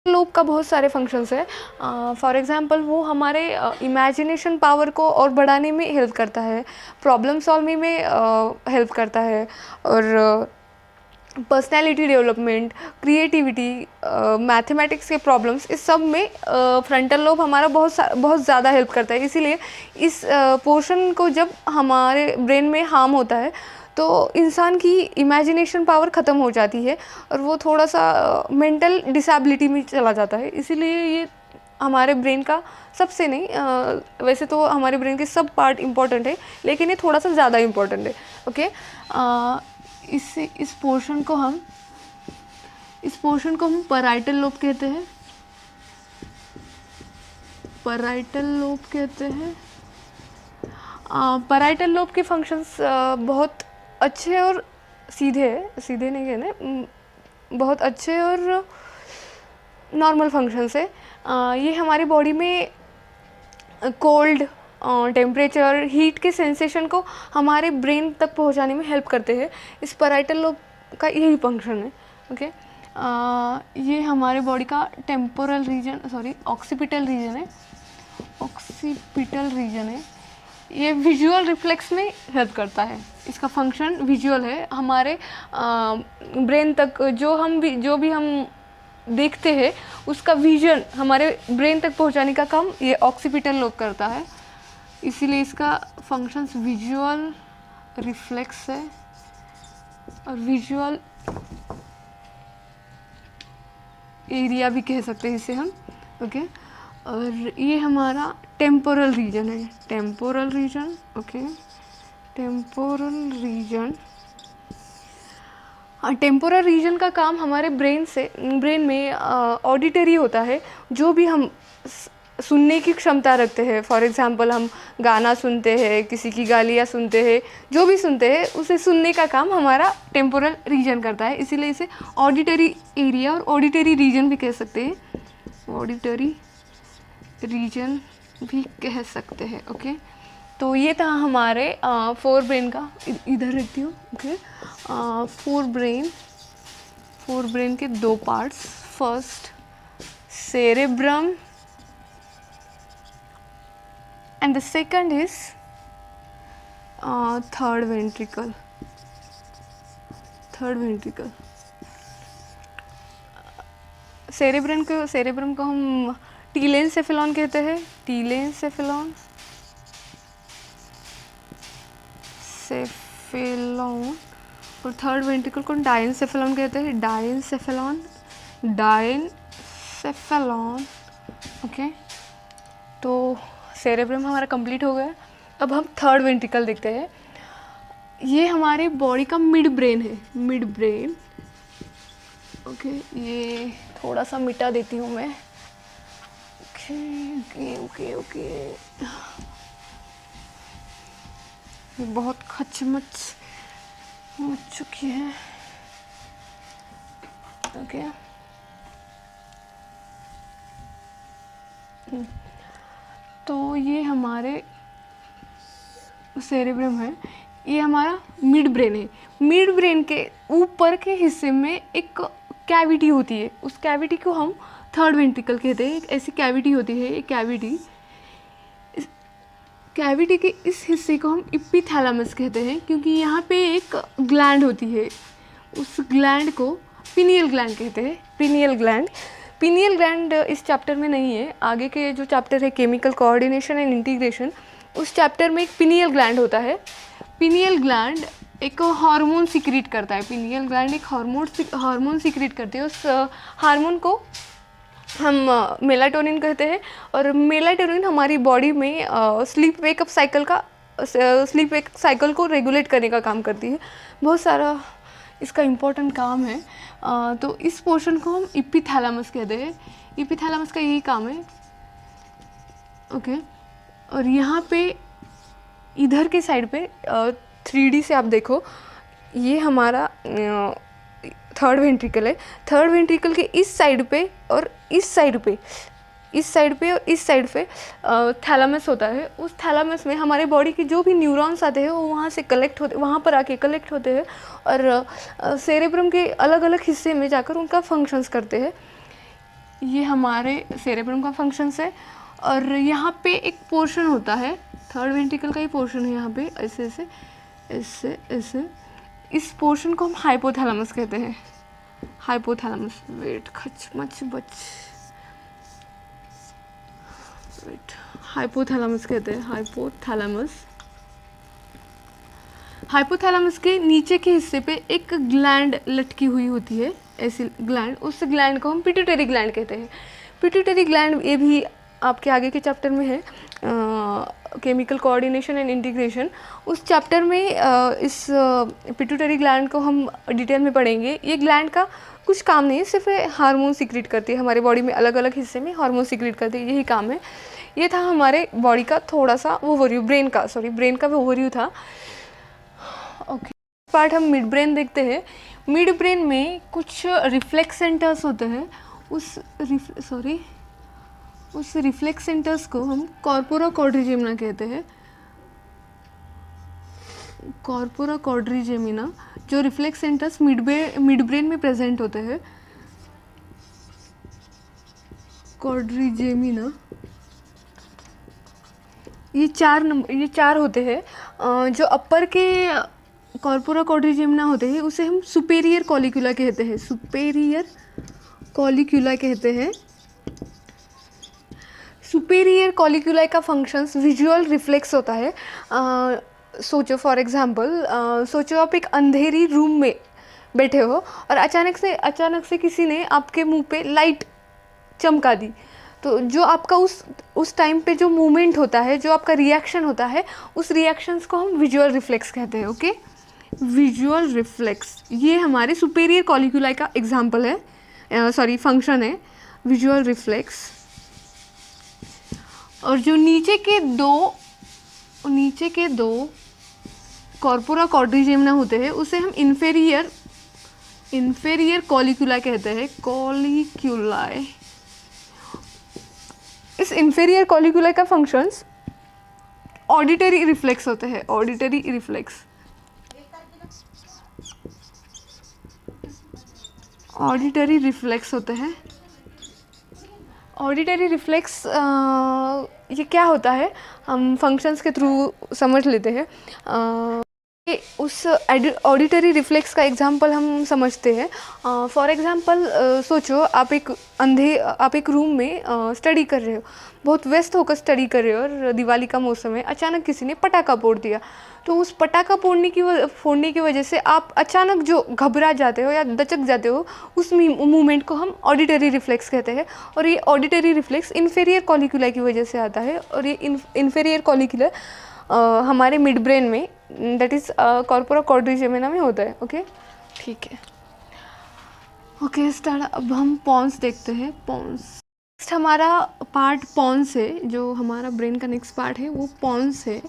Lobe का बहुत सारे फंक्शंस है। फॉर एग्जांपल वो हमारे इमेजिनेशन पावर को और बढ़ाने में हेल्प करता है, प्रॉब्लम सॉल्विंग में हेल्प करता है, और पर्सनैलिटी डेवलपमेंट, क्रिएटिविटी, मैथमेटिक्स के प्रॉब्लम्स, इस सब में फ्रंटल लोब हमारा बहुत ज़्यादा हेल्प करता है। इसीलिए इस पोर्शन को जब हमारे ब्रेन में हार्म होता है तो इंसान की इमेजिनेशन पावर ख़त्म हो जाती है और वो थोड़ा सा मेंटल डिसेबिलिटी में चला जाता है। इसीलिए ये हमारे ब्रेन का सबसे नहीं, वैसे तो हमारे ब्रेन के सब पार्ट इम्पॉर्टेंट है, लेकिन ये थोड़ा सा ज़्यादा इम्पॉर्टेंट है। ओके, इस पोर्शन को हम पैराइटल लोब कहते हैं। पैराइटल लोब कहते हैं। पैराइटल लोब के फंक्शंस बहुत अच्छे और सीधे नहीं कहने, बहुत अच्छे और नॉर्मल फंक्शंस है। ये हमारी बॉडी में कोल्ड, टेम्परेचर, हीट के सेंसेशन को हमारे ब्रेन तक पहुंचाने में हेल्प करते हैं। इस पैराइटल लोब का यही फंक्शन है। ओके, ये हमारे बॉडी का ऑक्सीपिटल रीजन है। ये विजुअल रिफ्लेक्स में हेल्प करता है। इसका फंक्शन विजुअल है। हमारे ब्रेन तक जो भी हम देखते हैं उसका विजन हमारे ब्रेन तक पहुंचाने का काम ये ऑक्सीपिटल लोब करता है। इसीलिए इसका फंक्शंस विजुअल रिफ्लेक्स है और विजुअल एरिया भी कह सकते हैं इसे हम। ओके, और ये हमारा टेम्पोरल रीजन है। टेम्पोरल रीजन का काम हमारे ब्रेन में ऑडिटरी होता है। जो भी हम सुनने की क्षमता रखते हैं, फॉर एग्जांपल हम गाना सुनते हैं, किसी की गालियाँ सुनते हैं, जो भी सुनते हैं उसे सुनने का काम हमारा टेम्पोरल रीजन करता है। इसीलिए इसे ऑडिटरी एरिया और ऑडिटरी रीजन भी कह सकते हैं। ऑडिटरी रीजन भी कह सकते हैं। ओके, तो ये था हमारे फोर ब्रेन का। इधर रखती हूँ। ओके, फोर ब्रेन के दो parts. First cerebrum and the second is third ventricle. Cerebrum को हम टीलेनसेफेलॉन कहते हैं। और थर्ड वेंट्रिकल को डायनसेफेलॉन कहते हैं। डायनसेफेलॉन। ओके, तो सेरेब्रम हमारा कंप्लीट हो गया। अब हम थर्ड वेंट्रिकल देखते हैं। ये हमारे बॉडी का मिड ब्रेन है। ओके, ये थोड़ा सा मिटा देती हूँ मैं। ओके, ये बहुत खचमच हो चुकी है। ओके, तो ये हमारे सेरेब्रम है। ये हमारा मिड ब्रेन है। मिड ब्रेन के ऊपर के हिस्से में एक कैविटी होती है। उस कैविटी को हम थर्ड वेंट्रिकल कहते हैं। एक ऐसी कैविटी होती है। एक कैविटी के इस हिस्से को हम इपिथैलेमस कहते हैं, क्योंकि यहाँ पे एक ग्लैंड होती है। उस ग्लैंड को पिनियल ग्लैंड कहते हैं। पिनियल ग्लैंड इस चैप्टर में नहीं है। आगे के जो चैप्टर है केमिकल कोऑर्डिनेशन एंड इंटीग्रेशन, उस चैप्टर में एक पिनियल ग्लैंड होता है। पिनियल ग्लैंड एक हार्मोन सीक्रेट करता है। पिनियल ग्लैंड एक हार्मोन सीक्रेट करती है। उस हार्मोन को हम मेलाटोनिन कहते हैं। और मेलाटोनिन हमारी बॉडी में स्लीप वेकअप साइकिल को रेगुलेट करने का काम करती है। बहुत सारा इसका इम्पोर्टेंट काम है। तो इस पोर्शन को हम इपिथैलेमस कहते हैं। इपिथैलेमस का यही काम है। ओके, और यहाँ पे इधर के साइड पे 3D से आप देखो, ये हमारा थर्ड वेंट्रिकल है। थर्ड वेंट्रिकल के इस साइड पे और इस साइड पे थैलेमस होता है। उस थैलेमस में हमारे बॉडी के जो भी न्यूरॉन्स आते हैं वो वहाँ पर आके कलेक्ट होते हैं और सेरेब्रम के अलग अलग हिस्से में जाकर उनका फंक्शंस करते हैं। ये हमारे सेरेब्रम का फंक्शंस है। और यहाँ पे एक पोर्शन होता है, थर्ड वेंट्रिकल का ही पोर्शन है यहाँ पे, ऐसे ऐसे ऐसे ऐसे, इस पोर्शन को हम हाइपोथैलेमस कहते हैं। हाइपोथैलेमस, वेट खच मच बच, वेट, हाइपोथैलेमस कहते हैं, हाइपोथैलेमस। हाइपोथैलेमस के नीचे के हिस्से पे एक ग्लैंड लटकी हुई होती है, ऐसी ग्लैंड, उस ग्लैंड को हम पिट्यूटरी ग्लैंड कहते हैं। पिट्यूटरी ग्लैंड ये भी आपके आगे के चैप्टर में है, केमिकल कोऑर्डिनेशन एंड इंटीग्रेशन, उस चैप्टर में इस पिट्यूटरी ग्लैंड को हम डिटेल में पढ़ेंगे। ये ग्लैंड का कुछ काम नहीं है, सिर्फ हार्मोन सीक्रेट करती है, हमारे बॉडी में अलग अलग हिस्से में हार्मोन सीक्रेट करती है, यही काम है। ये था हमारे बॉडी का थोड़ा सा ओवरव्यू, ब्रेन का ओवरव्यू था। ओके, पार्ट हम मिड ब्रेन देखते हैं। मिड ब्रेन में कुछ रिफ्लेक्स सेंटर्स होते हैं, उस रिफ्लेक्स सेंटर्स को हम कॉर्पोरा क्वाड्रिजेमिना कहते हैं। कॉर्पोरा क्वाड्रिजेमिना, जो रिफ्लेक्स सेंटर्स मिड ब्रेन में प्रेजेंट होते हैं, क्वाड्रिजेमिना, ये चार होते हैं। जो अपर के कॉर्पोरा क्वाड्रिजेमिना होते हैं उसे हम सुपेरियर कॉलिक्यूला कहते हैं, सुपेरियर कॉलिक्यूला कहते हैं। सुपेरियर कॉलिक्यूला का फंक्शंस विजुअल रिफ्लेक्स होता है। सोचो फॉर एग्जांपल, सोचो आप एक अंधेरी रूम में बैठे हो और अचानक से किसी ने आपके मुंह पे लाइट चमका दी, तो जो आपका उस टाइम पे जो मूवमेंट होता है, जो आपका रिएक्शन होता है, उस रिएक्शंस को हम विजुअल रिफ्लेक्स कहते हैं। ओके, विजुअल रिफ्लेक्स, ये हमारे सुपेरियर कॉलिक्यूला का एग्जांपल है, फंक्शन है विजुअल रिफ्लेक्स। और जो नीचे के दो कॉर्पोरा क्वाड्रिजेमिना होते हैं उसे हम इन्फेरियर कॉलिक्यूला कहते हैं, कॉलिक्यूलाए। इस इन्फेरियर कॉलिक्यूला का फंक्शंस ऑडिटरी रिफ्लेक्स होते हैं, ऑडिटरी रिफ्लेक्स, ऑडिटरी रिफ्लेक्स होते हैं। ऑडिटरी रिफ्लेक्स ये क्या होता है, हम फंक्शंस के थ्रू समझ लेते हैं। उस ऑडिटरी रिफ्लेक्स का एग्जांपल हम समझते हैं। फॉर एग्जांपल सोचो आप एक रूम में स्टडी कर रहे हो, बहुत व्यस्त होकर स्टडी कर रहे हो और दिवाली का मौसम है, अचानक किसी ने पटाखा फोड़ दिया। तो उस पटाखा फोड़ने की वजह से आप अचानक जो घबरा जाते हो या दचक जाते हो, उस मूवमेंट को हम ऑडिटरी रिफ्लेक्स कहते हैं। और ये ऑडिटरी रिफ्लेक्स इन्फेरियर कॉलिक्यूला की वजह से आता है। और ये इन्फेरियर कॉलिक्यूला हमारे मिड ब्रेन में, दैट इज़ कॉर्पोरा क्वाड्रिजेमिना में होता है। ओके, ठीक है। Okay start. अब हम पॉन्स देखते हैं। पॉन्स नेक्स्ट हमारा पार्ट पॉन्स है, जो हमारा ब्रेन का नेक्स्ट पार्ट है वो पॉन्स है।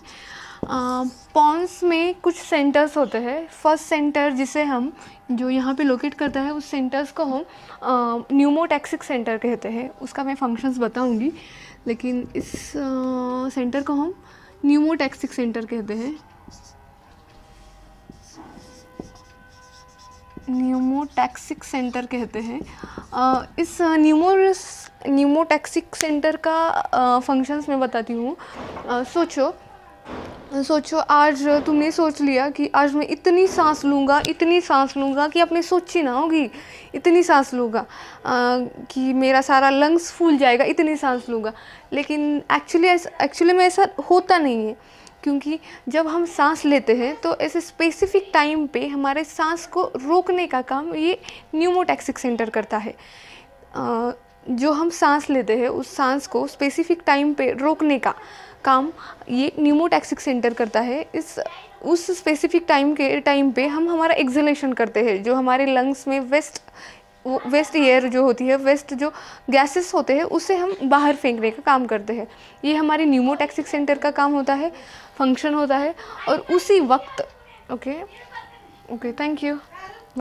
पॉन्स में कुछ सेंटर्स होते हैं। फर्स्ट सेंटर जिसे हम जो यहाँ पे लोकेट करता है, उस सेंटर्स को हम न्यूमोटैक्सिक सेंटर कहते हैं। उसका मैं फंक्शंस बताऊँगी, लेकिन इस सेंटर को हम न्यूमोटैक्सिक सेंटर कहते हैं। न्यूमोटैक्सिक सेंटर कहते हैं। इस न्यूमोटैक्सिक सेंटर का फंक्शंस मैं बताती हूँ। सोचो आज तुमने सोच लिया कि आज मैं इतनी सांस लूँगा कि आपने सोची ना होगी, इतनी सांस लूँगा कि मेरा सारा लंग्स फूल जाएगा, इतनी सांस लूँगा। लेकिन एक्चुअली में ऐसा होता नहीं है, क्योंकि जब हम सांस लेते हैं तो ऐसे स्पेसिफिक टाइम पे हमारे सांस को रोकने का काम ये न्यूमोटैक्सिक सेंटर करता है। जो हम सांस लेते हैं उस सांस को स्पेसिफिक टाइम पे रोकने का काम ये न्यूमोटैक्सिक सेंटर करता है। उस स्पेसिफिक टाइम पे हम हमारा एक्सहेलेशन करते हैं, जो हमारे लंग्स में वेस्ट एयर जो होती है, वेस्ट जो गैसेस होते हैं, उसे हम बाहर फेंकने का काम करते हैं। ये हमारे न्यूमोटैक्सिक सेंटर का काम होता है, फंक्शन होता है। और उसी वक्त ओके थैंक यू।